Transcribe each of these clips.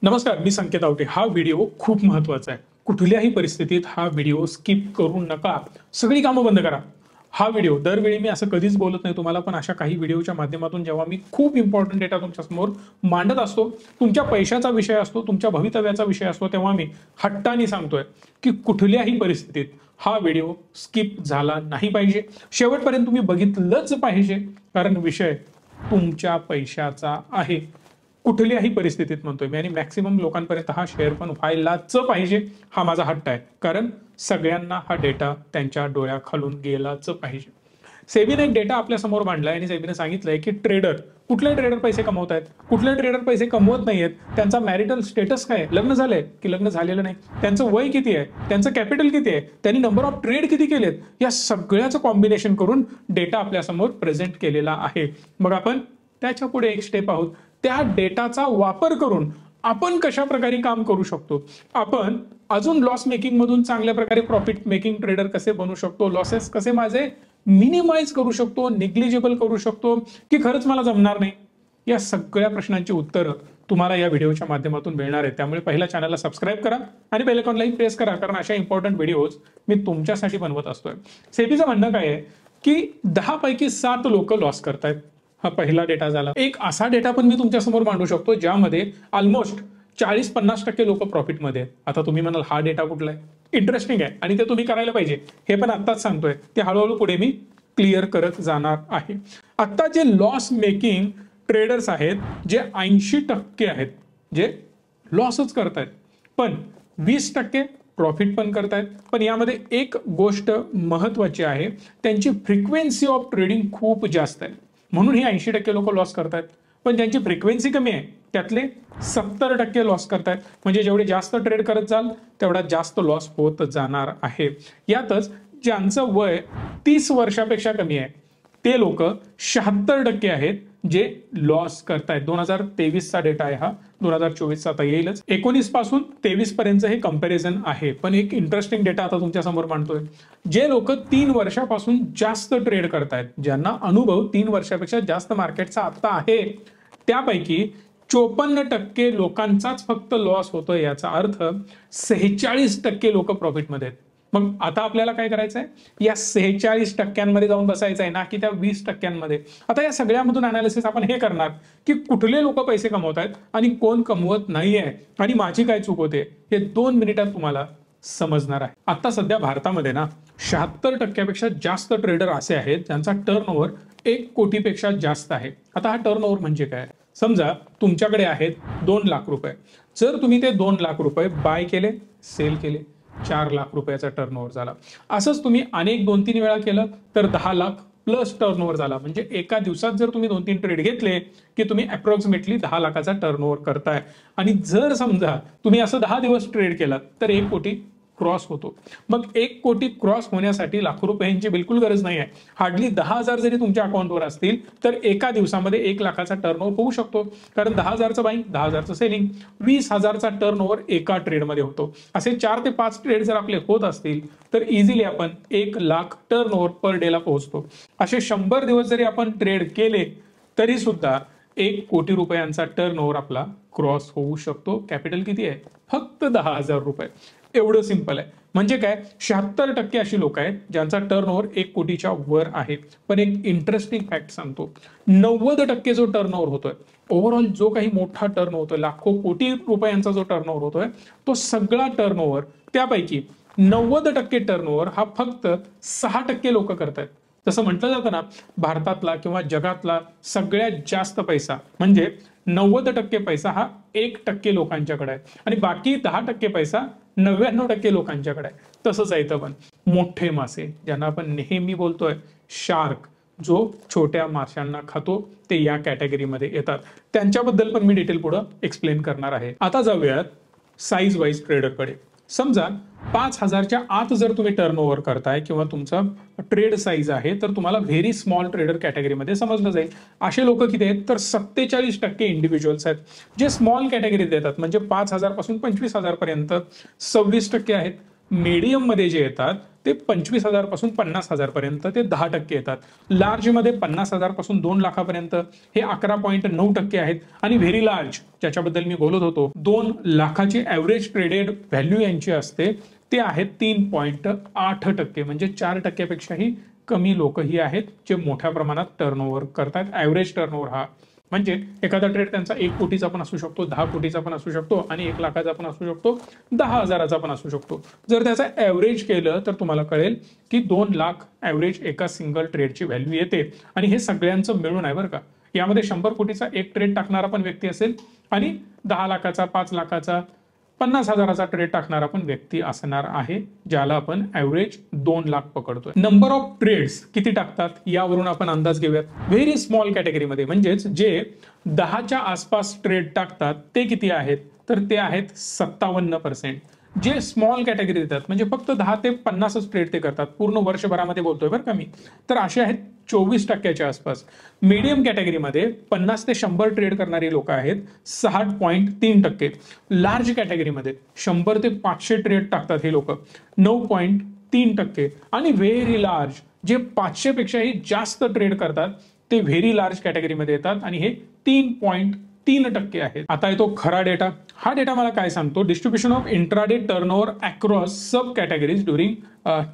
नमस्कार, मी संकेत आवटे। हा व्हिडिओ खूप महत्त्वाचा आहे। कुठल्याही परिस्थितीत हा व्हिडिओ स्किप करू नका। सगळी कामं बंद करा। हा व्हिडिओ दरवेळी मी असं कधीच बोलत नाही तुम्हाला, पण अशा काही व्हिडिओच्या माध्यमातून जेव्हा मी खूप इम्पॉर्टंट डेटा तुमच्या समोर मांडत असतो, तुमच्या पैशाचा विषय असतो, तुमच्या भवितव्याचा विषय असतो, तेव्हा मी हट्टाने सांगतोय की कुठल्याही परिस्थितीत हा व्हिडिओ स्किप झाला नाही पाहिजे। शेवटपर्यंत तुम्ही बघितलंच पाहिजे, कारण विषय तुमच्या पैशाचा आहे। कुठल्याही परिस्थितीत म्हणतोय मी, आणि मॅक्सिमम लोकांपर्यंत हा शेअर पण व्हायलाच पाहिजे, हा माझा हट्ट आहे। कारण सगळ्यांना हा डेटा त्यांच्या डोळ्याखालून गेलाच पाहिजे। सेबीने एक डेटा आपल्या समोर मांडलाय आणि सेबीने सांगितलंय की कुठले ट्रेडर पैसे कमवत आहेत, कुठले ट्रेडर पैसे कमवत नाहीयेत, त्यांचा मॅरिटल स्टेटस काय आहे, लग्न झालंय की लग्न झालेलं नाही, त्यांचं वय किती आहे, त्यांचं कॅपिटल किती आहे, त्यांनी नंबर ऑफ ट्रेड किती केलेत, या सगळ्याचं कॉम्बिनेशन करून डेटा आपल्या समोर प्रेझेंट केलेला आहे। मग आपण त्याच्या पुढे एक स्टेप आहोत, त्या डेटाचा वापर करून आपण कशा प्रकारे काम करू शकतो, आपण अजून लॉस मेकिंग मधून चांगल्या प्रकारे प्रॉफिट मेकिंग ट्रेडर कसे बनू शकतो, लॉसेस कसे माझे मिनिमाइज करू शकतो, निग्लिजिबल करू शकतो, की खरंच मला जमणार नाही, या सगळ्या प्रश्नांची उत्तरं तुम्हाला या व्हिडिओच्या माध्यमातून मिळणार आहेत। त्यामुळे पहिल्या चॅनलला सबस्क्राईब करा आणि बेल आयकॉनलाही प्रेस करा, कारण अशा इम्पॉर्टंट व्हिडिओज मी तुमच्यासाठी बनवत असतोय। सेबीचं म्हणणं काय आहे की 10 पैकी 7 लोक लॉस करतायत। हा पहिला डेटा झाला। एक असा डेटा पण मी तुमच्या समोर मांडू शकतो ज्यामध्ये ऑलमोस्ट 40-50% लोक प्रॉफिटमध्ये आहेत। आता तुम्ही म्हणाल हा डेटा कुठला आहे, इंटरेस्टिंग आहे आणि ते तुम्ही करायला पाहिजे, हे पण आत्ताच सांगतोय, ते हळूहळू पुढे मी क्लिअर करत जाणार आहे। आता जे लॉस मेकिंग ट्रेडर्स आहेत, जे 80% आहेत, जे लॉसच करतायत, पण 20% प्रॉफिट पण करतायत। पण यामध्ये एक गोष्ट महत्वाची आहे, त्यांची फ्रिक्वेन्सी ऑफ ट्रेडिंग खूप जास्त आहे, म्हणून हे 80% लोक लॉस करतायत। पण ज्यांची फ्रिक्वेन्सी कमी आहे त्यातले 70% लॉस करतायत। म्हणजे जेवढे जास्त ट्रेड करत जाल तेवढा जास्त लॉस होत जाणार आहे। यातच ज्यांचं वय 30 वर्षापेक्षा कमी आहे ते लोक 76% आहेत जे लॉस करतायत। 2023चा डेटा आहे हा, 2024चा आता येईलच। 19 पासून 23 पर्यंत हे कंपॅरिझन आहे। पण एक इंटरेस्टिंग डेटा आता तुमच्या समोर मांडतोय, जे लोक 3 वर्षापासून जास्त ट्रेड करतायत, ज्यांना अनुभव 3 वर्षापेक्षा जास्त मार्केटचा आता आहे, त्यापैकी 54% लोकांचाच फक्त लॉस होतोय। याचा अर्थ 46% लोक प्रॉफिटमध्ये आहेत। मग आता आपल्याला काय करायचं आहे, या 46% जाऊन बसायचं आहे, ना की त्या 20%। आता या सगळ्यामधून अनालिसिस आपण हे करणार की कुठले लोक पैसे कमवत आहेत आणि कोण कमवत नाहीये, आणि माझी काय चूक होते, हे 2 मिनिटात तुम्हाला समजणार आहे। आता सध्या भारतामध्ये ना 76% जास्त ट्रेडर असे आहेत ज्यांचा टर्नओव्हर 1 कोटीपेक्षा जास्त आहे। आता हा टर्नओव्हर म्हणजे काय, समजा तुमच्याकडे आहेत 2 लाख रुपये, जर तुम्ही ते 2 लाख रुपये बाय केले, सेल केले, 4 लाख रुपयाचा टर्नओव्हर झाला। असंच तुम्ही अनेक 2-3 वेळा केलं तर 10 लाख प्लस टर्नओव्हर झाला। म्हणजे एका दिवसात जर तुम्ही 2-3 ट्रेड घेतले की तुम्ही अप्रॉक्सिमेटली 10 लाखाचा टर्नओव्हर करताय। आणि जर समजा तुम्ही असं 10 दिवस ट्रेड केलात तर 1 कोटी क्रॉस होतो। मग 1 कोटी क्रॉस होण्यासाठी लाखो रुपयांची बिलकुल गरज नाही आहे। हार्डली 10,000 जरी तुमच्या अकाउंटवर असतील तर एका दिवसामध्ये 1 लाखाचा टर्नओव्हर होऊ शकतो, कारण 10,000चं बाईंग, 10,000चं सेलिंग, 20,000चा टर्नओव्हर एका ट्रेडमध्ये होतो। असे 4 ते 5 ट्रेड जर आपले होत असतील तर इझिली आपण 1 लाख टर्नओव्हर पर डेला पोहोचतो। असे 100 दिवस जरी आपण ट्रेड केले तरी सुद्धा 1 कोटी रुपयांचा टर्नओव्हर आपला क्रॉस होऊ शकतो। कॅपिटल किती आहे, फक्त 10,000 रुपये। एवढं सिंपल आहे। म्हणजे काय, 76% अशी लोक आहेत ज्यांचा टर्नओव्हर 1 कोटीच्या वर आहे। पण एक इंटरेस्टिंग फॅक्ट सांगतो, 90% जो टर्नओव्हर होतोय, ओव्हरऑल जो काही मोठा टर्न होतोय, लाखो कोटी रुपयांचा जो टर्नओव्हर होतोय, तो सगळा टर्नओव्हर, त्यापैकी 90% टर्नओव्हर हा फक्त 6% लोक करतायत। जसं म्हटलं जातं ना, भारतातला किंवा जगातला सगळ्यात जास्त पैसा म्हणजे 90% पैसा हा 1% लोकांच्याकडे आहे, आणि बाकी 10% पैसा 99% लोकांच्याकडे आहे। तसंच आहे इथं पण मोठे मासे, ज्यांना आपण नेहमी बोलतोय शार्क, जो छोट्या माशांना खातो, ते या कॅटेगरीमध्ये येतात। त्यांच्याबद्दल पण मी डिटेल पुढे एक्सप्लेन करणार आहे। आता जाऊयात साईज वाईज ट्रेडरकडे। समजा 5,000च्या आत जर तुम्ही टर्नओव्हर करताय किंवा तुमचा ट्रेड साईज आहे, तर तुम्हाला व्हेरी स्मॉल ट्रेडर कॅटेगरीमध्ये समजलं जाईल। असे लोक किती आहेत, तर 47% इंडिव्हिज्युअल्स आहेत जे स्मॉल कॅटेगरीत येतात, म्हणजे 5,000 पासून 25,000 पर्यंत 26% आहेत। मीडियम मध्ये जे येतात ते 25,000 पासून 50,000 पर्यंत ते 10% येतात. लार्ज मध्ये 50,000 पासून 2 लाखापर्यंत हे 11.9% आहेत. आणि व्हेरी लार्ज ज्याच्याबद्दल मी बोलत होतो 2 लाखाची ऍव्हरेज ट्रेडेड व्हॅल्यू यांची असते ते आहेत 3.8%. म्हणजे 4%पेक्षाही कमी लोकही आहेत जे मोठ्या प्रमाणात टर्नओव्हर करतात. ऍव्हरेज टर्नओव्हर हा म्हणजे एखादा ट्रेड त्यांचा 1 कोटीचा पण असू शकतो, 10 कोटीचा पण असू शकतो आणि 1 लाखाचा पण असू शकतो, 10,000चा पण असू शकतो. जर त्याचा ऍव्हरेज केलं तर तुम्हाला कळेल की 2 लाख ऍव्हरेज एका सिंगल ट्रेडची व्हॅल्यू येते. आणि हे सगळ्यांचं मिळून आहे बरं का. यामध्ये 100 कोटीचा एक ट्रेड टाकणारा पण व्यक्ती असेल आणि 10 लाखाचा, 5 लाखाचा, 50,000चा ट्रेड टाकणारा पण व्यक्ती असणार आहे, ज्याला आपण ऍव्हरेज 2 लाख पकडतोय. नंबर ऑफ ट्रेड्स किती टाकतात यावरून आपण अंदाज घेऊयात. व्हेरी स्मॉल कॅटेगरीमध्ये म्हणजेच जे 10च्या आसपास ट्रेड टाकतात ते किती आहेत, तर ते आहेत 57%. जे स्मॉल कॅटेगरी देतात म्हणजे फक्त 10 ते 50च ट्रेड ते करतात, पूर्ण वर्षभरामध्ये बोलतोय बरं का मी, तर असे आहेत 24%च्या आसपास. मीडियम कॅटेगरीमध्ये 50 ते 100 ट्रेड करणारी लोक आहेत 60.3%. लार्ज कॅटेगरीमध्ये 100 ते 500 ट्रेड टाकतात हे लोक 9.3%. आणि व्हेरी लार्ज जे 500 पेक्षाही जास्त ट्रेड करतात ते व्हेरी लार्ज कॅटेगरीमध्ये येतात आणि हे 3.3% आहे. आता येतो खरा डेटा. हा डेटा मला काय सांगतो, distribution of intraday turnover across sub categories during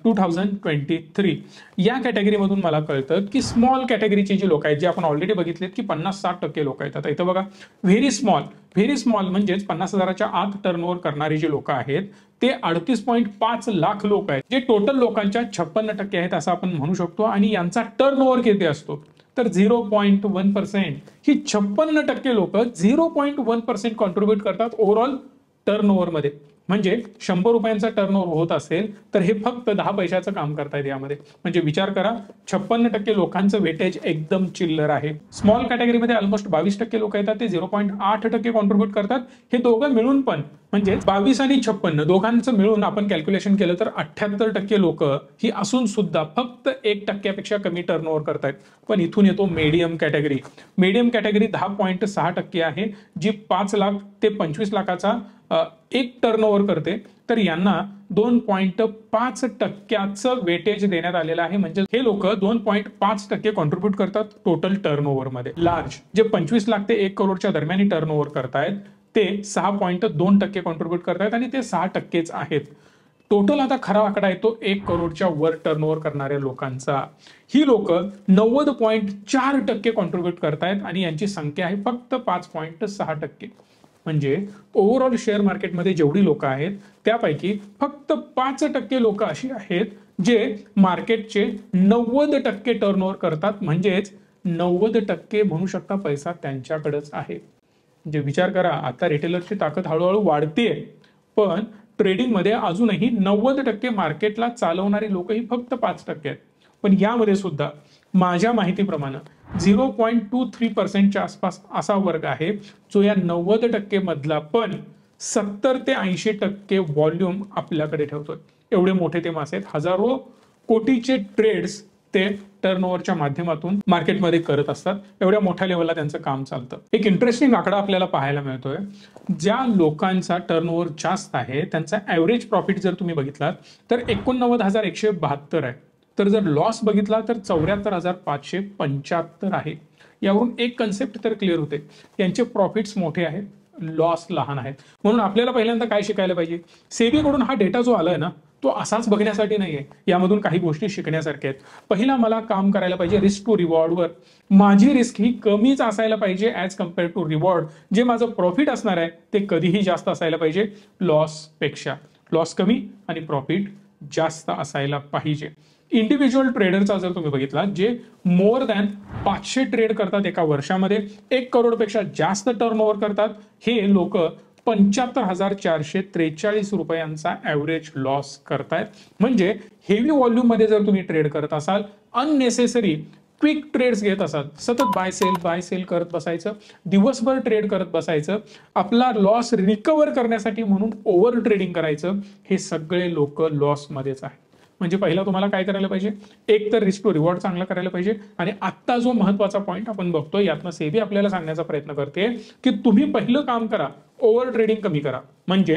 2023. या कॅटेगरीमधून मला कळतं की स्मॉल कॅटेगरीची जी लोक आहेत जे आपण ऑलरेडी बघितलेत की 50-60% लोक आहेत. आता इथं बघा व्हेरी स्मॉल म्हणजेच 50,000च्या आत टर्नओव्हर करणारी जी लोक आहेत ते 38.5 लाख लोक आहेत, जे टोटल लोकांच्या 56% आहेत असं आपण म्हणू शकतो. आणि यांचा टर्नओव्हर किती असतो तर 0.1%. ही 56% लोक 0.1% कॉन्ट्रीब्युट करतात ओव्हरऑल टर्नओव्हर मध्ये. म्हणजे 100 रुपयांचा टर्नओव्हर होत असेल तर हे फक्त 10 पैशाचं काम करतायत यामध्ये. म्हणजे विचार करा 56% लोकांचं वेटेज एकदम चिल्लर आहे. स्मॉल कॅटेगरीमध्ये ऑलमोस्ट 22% लोक येतात ते 0.8% कॉन्ट्रीब्युट करतात. हे दोघं मिळून पण म्हणजे 22 आणि 56 दोघांचं मिळून आपण कॅल्क्युलेशन केलं तर 78% लोक ही असून सुद्धा फक्त 1%पेक्षा कमी टर्नओव्हर करतायत. पण इथून येतो मीडियम कॅटेगरी. मीडियम कॅटेगरी 10.6% आहे जी 5 लाख ते 25 लाखाचा एक टर्नओव्हर करते. तर यांना 2.5%चं वेटेज देण्यात आलेलं आहे. म्हणजे हे लोक 2.5% कॉन्ट्रीब्युट करतात टोटल टर्नओव्हर मध्ये. लार्ज जे 25 लाख ते 1 करोडच्या दरम्यान टर्नओव्हर करतायत ते 6.2% कॉन्ट्रीब्युट करतायत आणि ते 6%च आहेत. टोटल आता खरा आकडा येतो 1 करोडच्या वर टर्नओव्हर करणाऱ्या लोकांचा. ही लोक 90.4% कॉन्ट्रीब्युट करतायत आणि यांची संख्या आहे फक्त 5.6%. म्हणजे ओव्हरऑल शेअर मार्केटमध्ये जेवढी लोक आहेत त्यापैकी फक्त 5% लोक अशी आहेत जे मार्केटचे 90% टर्नओव्हर करतात. म्हणजेच 90% म्हणू शकता पैसा त्यांच्याकडेच आहे. म्हणजे विचार करा आता रिटेलरची ताकद हळूहळू वाढतेय पण ट्रेडिंग मध्ये अजूनही 90% मार्केटला चालवणारी लोक ही फक्त 5% आहेत. पण यामध्ये सुद्धा माझ्या माहितीप्रमाणे 0.23%च्या आसपास असा वर्ग आहे जो या 90% मधला पण 70 ते 80% व्हॉल्यूम आपल्याकडे ठेवतोय. एवढे मोठे ते मासे आहेत. हजारो कोटीचे ट्रेड्स ते टर्नओव्हरच्या माध्यमातून मार्केटमध्ये करत असतात. एवढ्या मोठ्या लेवलला त्यांचं काम चालतं. एक इंटरेस्टिंग आकडा आपल्याला पाहायला मिळतोय. ज्या लोकांचा टर्नओव्हर जास्त आहे त्यांचा ऍव्हरेज प्रॉफिट जर तुम्ही बघितलात तर 89,172 आहे. तर जर लॉस बघितला तर 74,575 आहे. यावरून एक कन्सेप्ट तर क्लिअर होते, यांचे प्रॉफिट्स मोठे आहेत, लॉस लहान आहेत. म्हणून आपल्याला पहिल्यांदा काय शिकायला पाहिजे, सेबीकडून हा डेटा जो आलाय ना तो असाच बघण्यासाठी नाहीये, यामधून काही गोष्टी शिकण्यासारख्या आहेत. पहिला मला काम करायला पाहिजे रिस्क टू रिवॉर्डवर. माझी रिस्क ही कमीच असायला पाहिजे ऍज कम्पेअर टू रिवॉर्ड. जे माझं प्रॉफिट असणार आहे ते कधीही जास्त असायला पाहिजे लॉस पेक्षा. लॉस कमी आणि प्रॉफिट जास्त असायला पाहिजे. इंडिव्हिज्युअल ट्रेडरचा जर तुम्ही बघितला जे मोर दॅन 500 ट्रेड करतात एका वर्षामध्ये, 1 करोडपेक्षा जास्त टर्नओव्हर करतात, हे लोक 75,443 रुपयांचा ऍव्हरेज लॉस करतायत. म्हणजे हेवी व्हॉल्यूम मध्ये जर तुम्ही ट्रेड करत असाल, अननेसेसरी क्विक ट्रेड्स घेत असाल, सतत बाय सेल करत बसायचं, दिवसभर ट्रेड करत बसायचं, आपला लॉस रिकव्हर करण्यासाठी म्हणून ओव्हर ट्रेडिंग करायचं, हे सगळे लोक लॉस मध्येच आहेत. म्हणजे पहिला तुम्हाला काय करायला पाहिजे, एक तर रिस्क टू रिवॉर्ड चांगला करायला पाहिजे. आणि आता जो महत्वाचा पॉईंट आपण बघतोय यातनं सेबी आपल्याला सांगण्याचा प्रयत्न करते की तुम्ही पहिलं काम करा ओव्हर ट्रेडिंग कमी करा. म्हणजे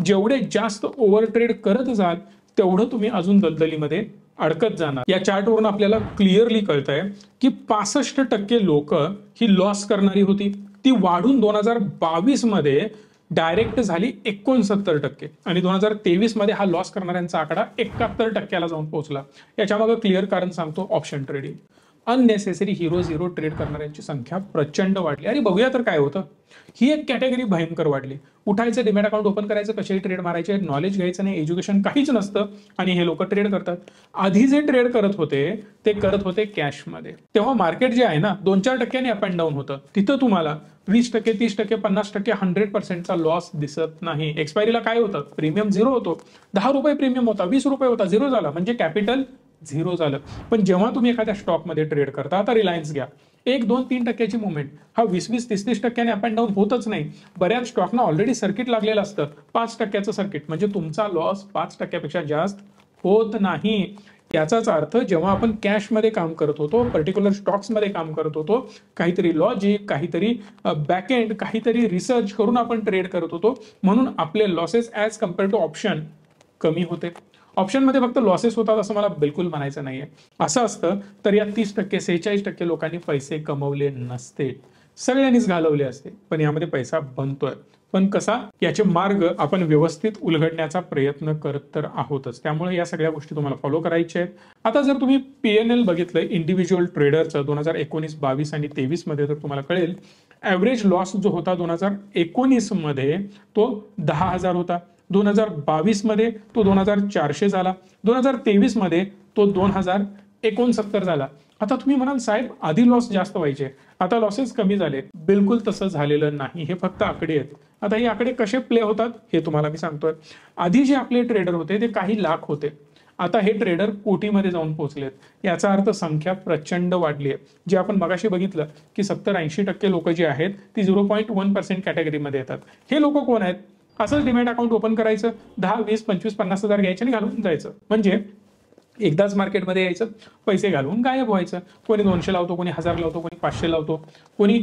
जेवढे जास्त ओव्हर ट्रेड करत जाल तेवढं तुम्ही अजून दलदलीमध्ये अडकत जाणार. या चार्टवरून आपल्याला क्लिअरली कळतंय की 65% लोक ही लॉस करणारी होती, ती वाढून 2022 मध्ये डायरेक्ट झाली 69% आणि 2023 मध्ये हा लॉस करणाऱ्यांचा आकडा 71% जाऊन पोहोचला. याच्यामागे क्लिअर कारण सांगतो, option trading. Unnecessary hero zero trade करणाऱ्यांची संख्या प्रचंड वाढली. अरे बघूया तर काय होतं. ही एक कॅटेगरी भयंकर वाढली. उठायचं, डिमॅट अकाउंट ओपन करायचं, कसेही ट्रेड मारायचे, नॉलेज घ्यायचं नाही, एज्युकेशन काहीच नसतं आणि हे लोक ट्रेड करतात. आधी जे ट्रेड करत होते ते करत होते कॅशमध्ये. तेव्हा मार्केट जे आहे ना 2-4% अप अँड डाऊन होतं. तिथं तुम्हाला 20%, 30%, 50%, 100%चा लॉस दिसत नाही. एक्सपायरीला काय होतं, प्रीमियम झिरो होतो. 10 रुपये प्रीमियम होता, 20 रुपये होता, झिरो झाला म्हणजे कॅपिटल झिरो झालं. पण जेव्हा तुम्ही एखाद्या स्टॉकमध्ये ट्रेड करता, आता रिलायन्स घ्या, 1-2-3% मुवमेंट हा 20-30% अप अँड डाऊन होतच नाही. बऱ्याच स्टॉकना ऑलरेडी सर्किट लागलेलं असतं, 5% सर्किट, म्हणजे तुमचा लॉस 5%पेक्षा जास्त होत नाही. याचाच अर्थ जेव्हा आपण कॅशमध्ये काम करत होतो, पर्टिक्युलर स्टॉक्समध्ये काम करत होतो, काहीतरी लॉजिक, काहीतरी बॅकएंड, काहीतरी रिसर्च करून आपण ट्रेड करत होतो, म्हणून आपले losses as compared to option कमी होते. ऑप्शनमध्ये फक्त लॉसेस होतात असं मला बिलकुल म्हणायचं नाहीये. असं असतं तर या 30%, 46% लोकांनी पैसे कमवले नसते, सगळ्यांनीच घालवले असते. पण यामध्ये पैसा बनतोय, पण कसा, याचे मार्ग आपण व्यवस्थित उलगडण्याचा प्रयत्न करत तर आहोतच. त्यामुळे या सगळ्या गोष्टी तुम्हाला फॉलो करायच्या आहेत. आता जर तुम्ही PNL बघितलं इंडिव्हिज्युअल ट्रेडरचं 2019, 22 आणि 23 मध्ये, तर तुम्हाला कळेल ॲव्हरेज लॉस जो होता 2019 मध्ये तो 10,000 होता. 2022 मध्ये तो 2,400 झाला. 2023 मध्ये तो 2,069 झाला. आता तुम्ही म्हणाल साहेब आधी लॉस जास्त व्हायचे, आता लॉसेस कमी झाले. बिलकुल तसं झालेलं नाही. हे फक्त आकडे आहेत. आता हे आकडे कसे प्ले होतात हे तुम्हाला मी सांगतोय. आधी जे आपले ट्रेडर होते ते काही लाख होते, आता हे ट्रेडर कोटीमध्ये जाऊन पोहोचलेत. याचा अर्थ संख्या प्रचंड वाढली आहे. जे आपण मगाशी बघितलं की 70-80% लोक जे आहेत ती 0.1% कॅटेगरीमध्ये येतात. हे लोक कोण आहेत? असंच डिमॅट अकाउंट ओपन करायचं, 10, 20, 25, 50 हजार घ्यायचे आणि घालून जायचं. म्हणजे एकदाच मार्केटमध्ये यायचं, पैसे घालून गायब व्हायचं. कोणी 200 लावतो, कोणी 1000 लावतो, कोणी 500 लावतो, कोणी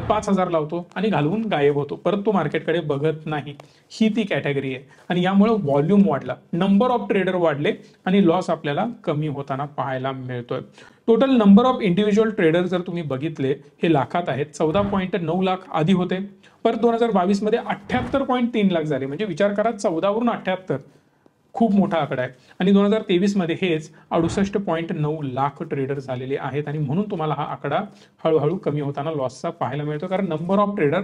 5000 लावतो आणि घालवून गायब होतो. परत तो मार्केटकडे बघत नाही. ही ती कॅटेगरी आहे आणि यामुळे व्हॉल्यूम वाढला, नंबर ऑफ ट्रेडर वाढले आणि लॉस आपल्याला कमी होताना पाहायला मिळतोय. Total number of individual trader जर तुम्ही बघितले हे लाखात आहेत. 14.9 लाख आधी होते, परत 2022 मध्ये 78.3 लाख झाले. म्हणजे विचार करा, 14 वरून 78, खूप मोठा आकडा आहे. आणि 2023 मध्ये हेच 68.9 लाख ट्रेडर झालेले आहेत. आणि म्हणून तुम्हाला हा आकडा हळूहळू कमी होताना लॉसचा पाहायला मिळतो, कारण नंबर ऑफ ट्रेडर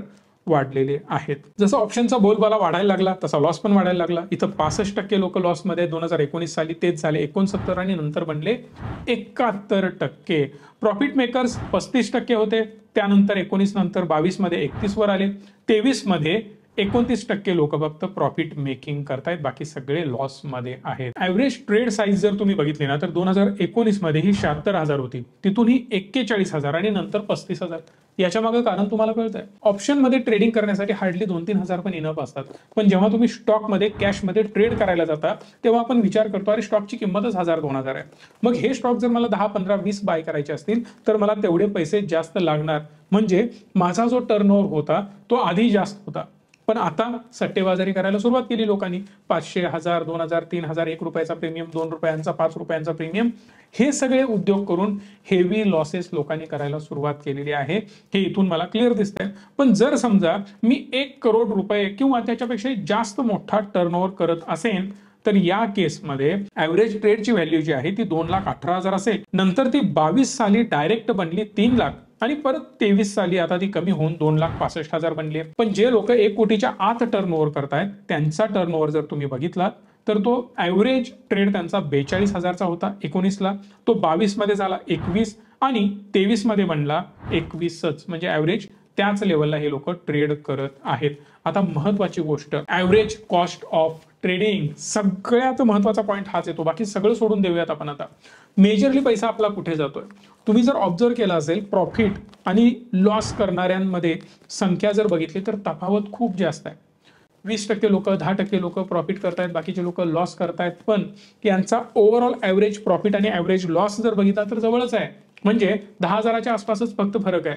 वाढलेले आहेत. जसं ऑप्शनचा बोलबाला वाढायला लागला तसा लॉस पण वाढायला लागला. इथं 65% लोक लॉसमध्ये 2019 साली तेच झाले 69 आणि नंतर बनले 71%. प्रॉफिट मेकर्स 35% होते, त्यानंतर 19 नंतर 22 मध्ये 31 वर आले. 23 मध्ये 29% लोक फक्त प्रॉफिट मेकिंग करतायत, बाकी सगळे लॉस मध्ये आहेत. ऍव्हरेज ट्रेड साईज जर तुम्ही बघितली ना तर 2019 मध्ये ही 76,000 होती, तिथून ही 41,000 आणि नंतर 35,000. याच्या मागे कारण तुम्हाला कळतंय. ऑप्शन मध्ये ट्रेडिंग करण्यासाठी हार्डली 2-3 हजार पण इनफ असतात, पण जेव्हा तुम्ही स्टॉक मध्ये कॅश मध्ये ट्रेड करायला जाता तेव्हा आपण विचार करतो अरे स्टॉकची किंमतच 1000-2000 आहे. मग हे स्टॉक जर मला 10, 15, 20 बाय करायचे असतील तर मला तेवढे पैसे जास्त लागणार. म्हणजे माझा जो टर्नओव्हर होता तो आधी जास्त होता, पण आता सट्टेबाजारी करायला सुरुवात केली लोकांनी. 500, 1000, 2000, 3000, 1 रुपयाचा प्रीमियम, 2 रुपयांचा, 5 रुपयांचा प्रीमियम, हे सगळे उद्योग करून हेवी लॉसेस लोकांनी करायला सुरुवात केलेली आहे. हे इथून मला क्लिअर दिसतंय. पण जर समजा मी 1 करोड रुपये किंवा त्याच्यापेक्षा जास्त मोठा टर्नओव्हर करत असेल तर या केसमध्ये ऍव्हरेज ट्रेडची व्हॅल्यू जी आहे ती 2,18,000 असेल. नंतर ती 22 साली डायरेक्ट बनली 3 लाख आणि परत 23 साली आता ती कमी होऊन 2,65,000 बनली. पण जे लोक 1 कोटीच्या आत टर्नओव्हर करतायत त्यांचा टर्नओव्हर जर तुम्ही बघितला तर तो ऍव्हरेज ट्रेड त्यांचा 42,000चा होता 19ला, तो 22 मध्ये झाला 21 आणि 23 मध्ये बनला 21च. म्हणजे ऍव्हरेज त्याच लेवलला हे लोक ट्रेड करत आहेत. आता महत्वाची गोष्ट, ऍव्हरेज कॉस्ट ऑफ ट्रेडिंग. सगळ्यात महत्वाचा पॉईंट हाच येतो, बाकी सगळं सोडून देऊयात आपण. आता मेजरली पैसा आपला कुठे जातोय तुम्ही जर ऑब्झर्व केला असेल, प्रॉफिट आणि लॉस करणाऱ्यांमध्ये संख्या जर बघितली तर तफावत खूप जास्त आहे. 20% लोक, 10% लोक प्रॉफिट करतायत, बाकीचे लोक लॉस करतायत. पण यांचा ओव्हरऑल ऍव्हरेज प्रॉफिट आणि ऍव्हरेज लॉस जर बघितला तर जवळच आहे. म्हणजे 10,000च्या आसपासच फक्त फरक आहे.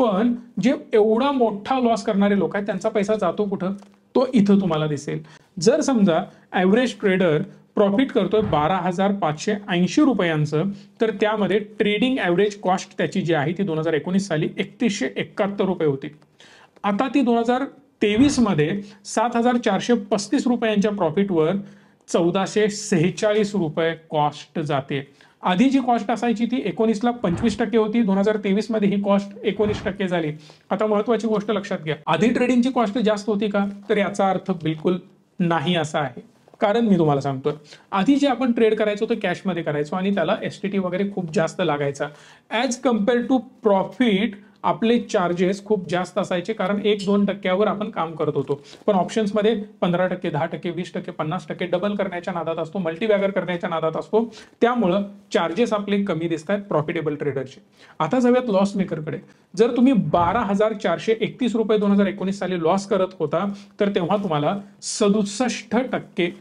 पण जे एवढा मोठा लॉस करणारे लोक आहेत त्यांचा पैसा जातो कुठं, तो इथं तुम्हाला दिसेल. जर समजा ॲव्हरेज ट्रेडर प्रॉफिट करतोय 12,580 रुपयांचं, तर त्यामध्ये ट्रेडिंग ॲव्हरेज कॉस्ट त्याची जी आहे ती 2019 साली 3171 रुपये होती. आता ती 2023 मध्ये 7,435 रुपयांच्या प्रॉफिटवर 1,446 रुपये कॉस्ट जाते. आधी जी कॉस्ट असायची ती 19ला 25% होती, 2023 मध्ये ही कॉस्ट 19% झाली. आता महत्वाची गोष्ट लक्षात घ्या, आधी ट्रेडिंगची कॉस्ट जास्त होती का, तर याचा अर्थ बिलकुल नाही असा आहे. कारण मी तुम्हाला सांगतोय, आधी जे आपण ट्रेड करायचो तो कॅशमध्ये करायचो आणि त्याला एसटीटी वगैरे खूप जास्त लागायचा. ॲज कम्पेअर टू प्रॉफिट आपले चार्जेस खूप जास्त असायचे, कारण 1-2% आपण काम करत होतो. पण ऑप्शन्समध्ये 15%, 10%, 20%, 50% डबल करण्याच्या नादात असतो, मल्टीबॅगर करण्याच्या नादात असतो. त्यामुळं चार्जेस आपले कमी दिसत आहेत प्रॉफिटेबल ट्रेडरचे. आता जाऊयात लॉस मेकरकडे. जर तुम्ही 12,431 रुपये 2019 साली लॉस करत होता, तर तेव्हा तुम्हाला 67%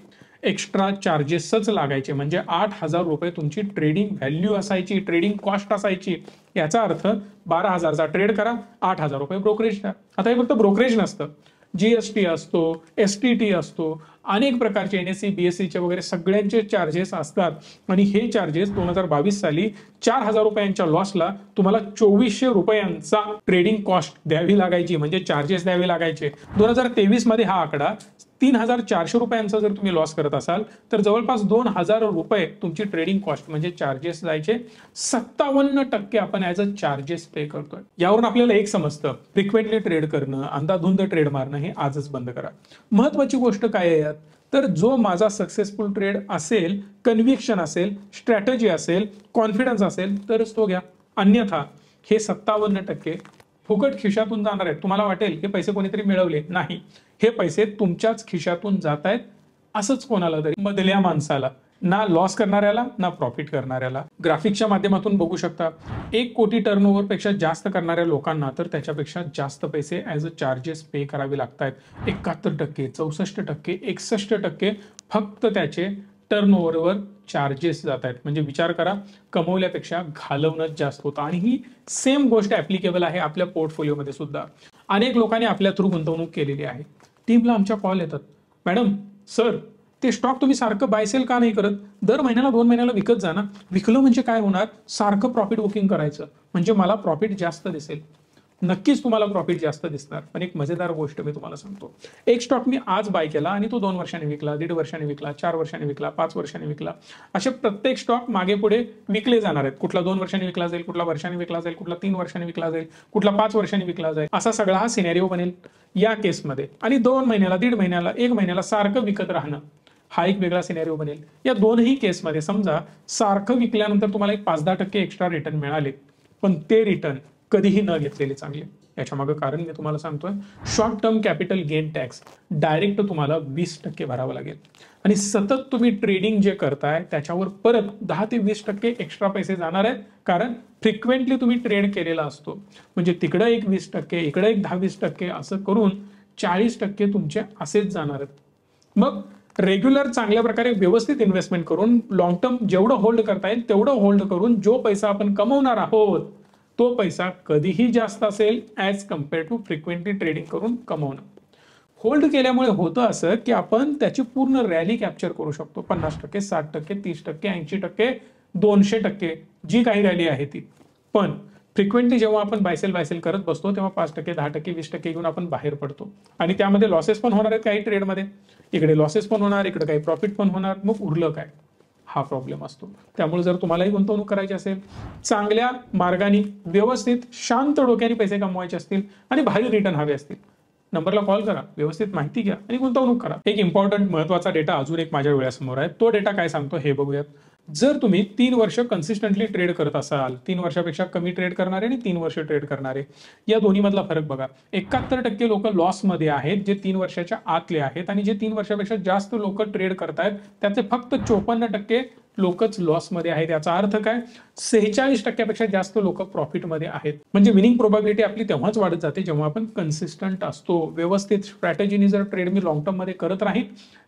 एक्स्ट्रा चार्जेसच लागायचे. म्हणजे 8,000 रुपये तुमची ट्रेडिंग व्हॅल्यू असायची, ट्रेडिंग कॉस्ट असायची. याचा अर्थ 12,000चा ट्रेड करा, 8,000 रुपये ब्रोकरेज द्या. आता हे फक्त ब्रोकरेज नसतं, जीएसटी असतो, एसटीटी असतो, अनेक प्रकारचे एनएससी बीएससीचे वगैरे सगळ्यांचे चार्जेस असतात. आणि हे चार्जेस 2022 साली 4,000 रुपयांच्या लॉसला तुम्हाला 2,400 रुपयांचा ट्रेडिंग कॉस्ट द्यावी लागायची, म्हणजे चार्जेस द्यावे लागायचे. 2023 मध्ये हा आकडा 3,400 रुपयांचा जर तुम्ही लॉस करत असाल, तर जवळपास 2,000 रुपये तुमची ट्रेडिंग कॉस्ट म्हणजे चार्जेस जायचे. 57% आपण ॲज अ चार्जेस पे करतोय. यावरून आपल्याला एक समजतं, फ्रिक्वेंटली ट्रेड करणं, अंधाधुंद ट्रेड मारणं हे आजच बंद करा. महत्वाची गोष्ट काय आहे यात, तर जो माझा सक्सेसफुल ट्रेड असेल, कन्व्हिक्शन असेल, स्ट्रॅटेजी असेल, कॉन्फिडन्स असेल, तरच तो घ्या. अन्यथा हे 57% फुकट खिशातून जाणार आहेत. तुम्हाला वाटेल हे पैसे कोणीतरी मिळवले, नाही, हे पैसे तुमच्याच खिशातून जात आहेत. असंच कोणाला तरी, मधल्या माणसाला, ना लॉस करणाऱ्याला ना प्रॉफिट करणाऱ्याला. ग्राफिक्सच्या माध्यमातून बघू शकता, 1 कोटी टर्नओव्हर पेक्षा जास्त करणाऱ्या लोकांना तर त्याच्यापेक्षा जास्त पैसे ॲज अ चार्जेस पे करावे लागत आहेत. 71%, 64%, 61% फक्त त्याचे टर्नओव्हरवर चार्जेस जात आहेत. म्हणजे विचार करा, कमवल्यापेक्षा घालवणंच जास्त होतं. आणि ही सेम गोष्ट ऍप्लिकेबल आहे आपल्या पोर्टफोलिओमध्ये सुद्धा. अनेक लोकांनी आपल्या थ्रू गुंतवणूक केलेली आहे. टीमला आमच्या कॉल येतात, मॅडम सर ते स्टॉक तुम्ही सारखं बाय सेल का नाही करत, दर महिन्याला 2 महिन्याला विकत जा ना. विकलं म्हणजे काय होणार, सारखं प्रॉफिट बुकिंग करायचं, म्हणजे मला प्रॉफिट जास्त दिसेल. नक्कीच तुम्हाला प्रॉफिट जास्त दिसणार. पण एक मजेदार गोष्ट मी तुम्हाला सांगतो, एक स्टॉक मी आज बाय केला आणि तो 2 वर्षांनी विकला, 1.5 वर्षांनी विकला, 4 वर्षांनी विकला, 5 वर्षांनी विकला. असे प्रत्येक स्टॉक मागे पुढे विकले जाणार आहेत. कुठला 2 वर्षांनी विकला जाईल, कुठला वर्षांनी विकला जाईल, कुठला 3 वर्षांनी विकला जाईल, कुठला 5 वर्षांनी विकला जाईल. असा सगळा हा सिनेरिओ बनेल या केसमध्ये. आणि 2 महिन्याला, 1.5 महिन्याला, 1 महिन्याला सारखं विकत राहणं हा एक वेगळा सिनेरिओ बनेल. या दोनही केसमध्ये समजा सारखं विकल्यानंतर तुम्हाला एक 5-10% एक्स्ट्रा रिटर्न मिळाले, पण ते रिटर्न कधीही न घेतलेले चांगले. याच्या मागे कारण मी तुम्हाला सांगतोय, short term capital gain tax direct तुम्हाला 20% भरावं लागेल. आणि सतत तुम्ही ट्रेडिंग जे करताय त्याच्यावर परत 10 ते 20% एक्स्ट्रा पैसे जाणार आहेत. कारण फ्रिक्वेंटली तुम्ही ट्रेड केलेला असतो. म्हणजे तिकडं एक 20%, इकडं एक 10-20% असं करून 40% तुमचे असेच जाणार आहेत. मग रेग्युलर चांगल्या प्रकारे व्यवस्थित इन्व्हेस्टमेंट करून लॉंग टर्म जेवढं होल्ड करता येईल तेवढं होल्ड करून जो पैसा आपण कमवणार आहोत तो पैसा कधीही जास्त असेल as compared to frequently trading करून कमवणं. होल्ड केल्यामुळे होतं असं की आपण त्याची पूर्ण रॅली कॅप्चर करू शकतो. 50%, 60%, 30%, 80%, 200% जी काही रॅली आहे ती. पण फ्रिक्वेंटली जेव्हा आपण बायसेल करत बसतो तेव्हा 5%, 10%, 20% घेऊन आपण बाहेर पडतो. आणि त्यामध्ये लॉसेस पण होणार आहेत काही ट्रेडमध्ये. इकडे लॉसेस पण होणार, इकडे काही प्रॉफिट पण होणार. मग उरलं काय, हा प्रॉब्लेम असतो. त्यामुळे जर तुम्हालाही गुंतवणूक करायची असेल, चांगल्या मार्गाने व्यवस्थित शांत डोक्याने पैसे कमवायचे असतील आणि भारी रिटर्न हवे असतील, नंबरला कॉल करा, व्यवस्थित माहिती घ्या आणि गुंतवणूक करा. एक इम्पॉर्टंट महत्वाचा डेटा अजून एक माझ्या डोळ्यासमोर आहे. तो डेटा काय सांगतो हे बघूयात. जर तुम्ही 3 वर्ष कन्सिस्टंटली ट्रेड करत असाल, 3 वर्षापेक्षा कमी ट्रेड करणारे आणि 3 वर्ष ट्रेड करणारे, या दोन्ही मधला फरक बघा. 71% लोक लॉसमध्ये आहेत जे 3 वर्षाच्या आतले आहेत, आणि जे 3 वर्षापेक्षा जास्त लोक ट्रेड करतायत त्याचे फक्त 54% लोकच लॉसमध्ये आहेत. याचा अर्थ काय, 46% पेक्षा जास्त लोक प्रॉफिटमध्ये आहेत. म्हणजे विनिंग प्रोबॅबिलिटी आपली तेव्हाच वाढत जाते जेव्हा आपण कन्सिस्टंट असतो, व्यवस्थित स्ट्रॅटेजीने जर ट्रेड मी लॉंग टर्म मध्ये करत राहील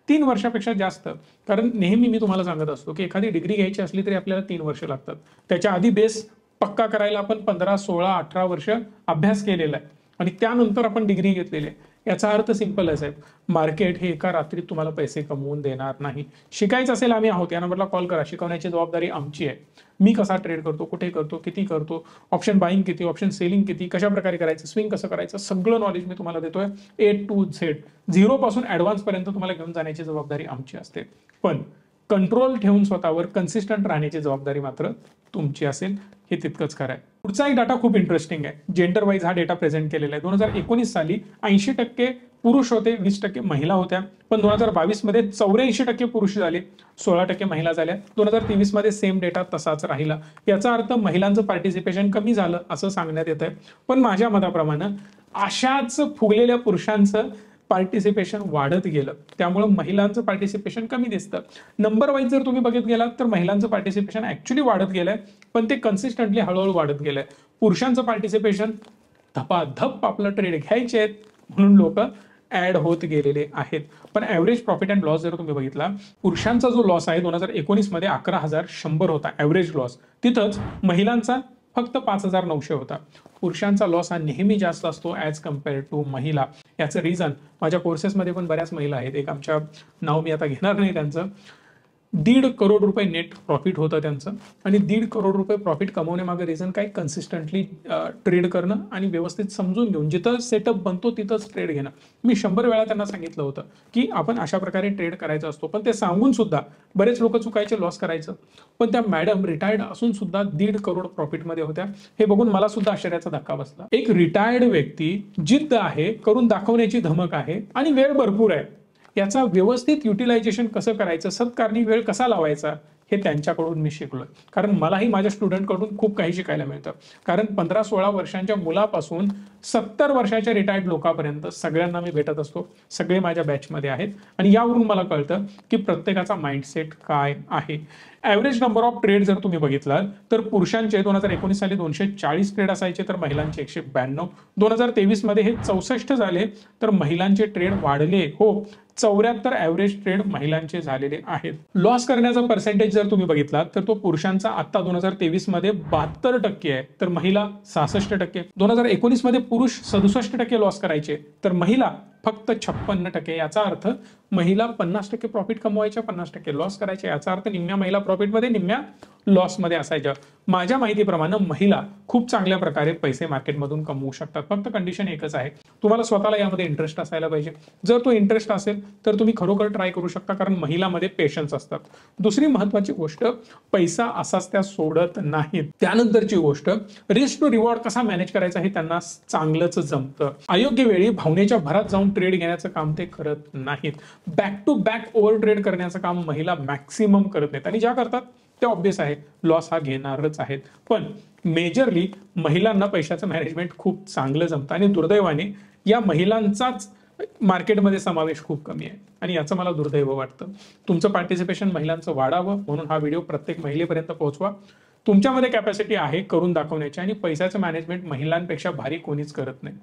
3 वर्षापेक्षा जास्त. कारण नेहमी मी तुम्हाला सांगत असतो की एखादी डिग्री घ्यायची असली तरी आपल्याला 3 वर्ष लागतात. त्याच्या आधी बेस पक्का करायला आपण 15, 16, 18 वर्ष अभ्यास केलेला आहे आणि त्यानंतर आपण डिग्री घेतलेली आहे. याचा अर्थ सिंपल आहे साहेब, मार्केट हे एका रात्रीत तुम्हाला पैसे कमवून देणार नाही. शिकायचं असेल आम्ही आहोत, या नंबरला कॉल करा. शिकवण्याची जबाबदारी आमची आहे. मी कसा ट्रेड करतो, कुठे करतो, किती करतो, ऑप्शन बाईंग किती, ऑप्शन सेलिंग किती, कशा प्रकारे करायचं, स्विंग कसं करायचं, सगळं नॉलेज मी तुम्हाला देतोय. A to Z, झिरो पासून ऍडव्हान्स पर्यंत तुम्हाला घेऊन जाण्याची जबाबदारी आमची असते. पण कंट्रोल ठेवून स्वतःवर कन्सिस्टंट राहण्याची जबाबदारी मात्र तुमची असेल, हे तितकंच खरं आहे. पुढचा एक डाटा खूप इंटरेस्टिंग आहे. जेंडर वाईज हा डेटा प्रेझेंट केलेला आहे. 2019 साली 80% पुरुष होते, 20% महिला होत्या. पण 2022 मध्ये 84% पुरुष झाले, 16% महिला झाल्या. 2023 मध्ये सेम डेटा तसाच राहिला. याचा अर्थ महिलांचं पार्टिसिपेशन कमी झालं असं सांगण्यात येत आहे. पण माझ्या मताप्रमाणे अशाच फुगलेल्या पुरुषांचं पार्टिसिपेशन वाढत गेलं, त्यामुळे महिलांचं पार्टिसिपेशन कमी दिसतं. नंबर वाईज जर तुम्ही बघत गेलात तर महिलांचं पार्टिसिपेशन ऍक्च्युली वाढत गेलंय, पण ते कन्सिस्टंटली हळूहळू वाढत गेलंय. पुरुषांचं पार्टिसिपेशन धपाधप आपलं ट्रेड घ्यायचे आहेत म्हणून लोक ऍड होत गेलेले आहेत. पण ऍव्हरेज प्रॉफिट अँड लॉस जर तुम्ही बघितला, पुरुषांचा जो लॉस आहे 2019 मध्ये 11,100 होता ऍव्हरेज लॉस, तिथंच महिलांचा फक्त 5,900 होता. पुरुषांचा लॉस हा नेहमी जास्त असतो ॲज कम्पेअर टू महिला. याचं रिझन, माझ्या कोर्सेसमध्ये पण बऱ्याच महिला आहेत. एक आमच्या नाव मी आता घेणार नाही त्यांचं, 1.5 करोड रुपये नेट प्रॉफिट होतं त्यांचं. आणि 1.5 करोड रुपये प्रॉफिट कमवण्यामागे रिझन काय, कन्सिस्टंटली ट्रेड करणं आणि व्यवस्थित समजून घेऊन जिथं सेटअप बनतो तिथंच ट्रेड घेणं. मी 100 वेळा त्यांना सांगितलं होतं की आपण अशा प्रकारे ट्रेड करायचा असतो, पण ते सांगून सुद्धा बरेच लोक चुकायचे, लॉस करायचं. पण त्या मॅडम रिटायर्ड असून सुद्धा 1.5 करोड प्रॉफिटमध्ये होत्या. हे बघून मला सुद्धा आश्चर्याचा धक्का बसला. एक रिटायर्ड व्यक्ती, जिद्द आहे, करून दाखवण्याची धमक आहे आणि वेळ भरपूर आहे. याचा व्यवस्थित युटिलायझेशन कसं करायचं, सत्कारणी वेळ कसा लावायचा, हे त्यांच्याकडून मी शिकलोय. कारण मलाही माझ्या स्टुडंटकडून खूप काही शिकायला मिळतं. कारण 15-16 वर्षांच्या मुलापासून 70 वर्षाच्या रिटायर्ड लोकांपर्यंत सगळ्यांना मी भेटत असतो. सगळे माझ्या बॅचमध्ये आहेत आणि यावरून मला कळतं की प्रत्येकाचा माइंडसेट काय आहे. ॲव्हरेज नंबर ऑफ ट्रेड जर तुम्ही बघितला तर पुरुषांचे 2019 साली 240 ट्रेड असायचे तर महिलांचे 192. 2023 मध्ये हे 64 झाले तर महिलांचे ट्रेड वाढले. हो, 74 ॲव्हरेज ट्रेड महिलांचे झालेले आहेत. लॉस करण्याचा पर्सेंटेज जर तुम्ही बघितला तर तो पुरुषांचा आता 2023 मध्ये 72% आहे तर महिला 66%. 2019 मध्ये पुरुष 67% लॉस करायचे तर महिला फक्त 56%. याचा अर्थ महिला 50% प्रॉफिट कमवायच्या, 50% लॉस करायच्या. याचा अर्थ निम्म्या महिला प्रॉफिटमध्ये, निम्म्या लॉसमध्ये असायच्या. माझ्या माहितीप्रमाणे महिला खूप चांगल्या प्रकारे पैसे मार्केटमधून कमवू शकतात. फक्त कंडिशन एकच आहे, तुम्हाला स्वतःला यामध्ये इंटरेस्ट असायला पाहिजे. जर तो इंटरेस्ट असेल तर तुम्ही खरोखर ट्राय करू शकता, कारण महिलामध्ये पेशन्स असतात. दुसरी महत्वाची गोष्ट, पैसा असाच त्या सोडत नाहीत. त्यानंतरची गोष्ट, रिस्क टू रिवॉर्ड कसा मॅनेज करायचा हे त्यांना चांगलंच जमतं. अयोग्य वेळी भावनेच्या भरात जाऊन ट्रेड घेण्याचं काम ते करत नाहीत. Back to back over trade करण्याचं काम महिला मॅक्सिमम करत नाहीत आणि ज्या करतात ते ऑब्विस आहे, लॉस हा घेणारच आहेत. पण मेजरली महिलांना पैशाचं मॅनेजमेंट खूप चांगलं जमतं आणि दुर्दैवाने या महिलांचाच मार्केटमध्ये समावेश खूप कमी आहे आणि याचं मला दुर्दैव वाटतं. तुमचं पार्टिसिपेशन महिलांचं वाढावं म्हणून हा व्हिडिओ प्रत्येक महिलेपर्यंत पोहोचवा. तुमच्यामध्ये कॅपॅसिटी आहे करून दाखवण्याची आणि पैशाचं मॅनेजमेंट महिलांपेक्षा भारी कोणीच करत नाही.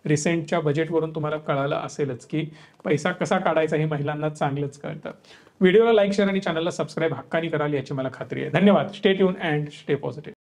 रिसेंटच्या बजेटवरून तुम्हाला कळालं असेलच की पैसा कसा काढायचा हे महिलांना चांगलंच कळतं. व्हिडिओला लाईक, शेअर आणि चॅनलला सबस्क्राईब हक्कानी कराल याची मला खात्री आहे. धन्यवाद. Stay tune and stay positive.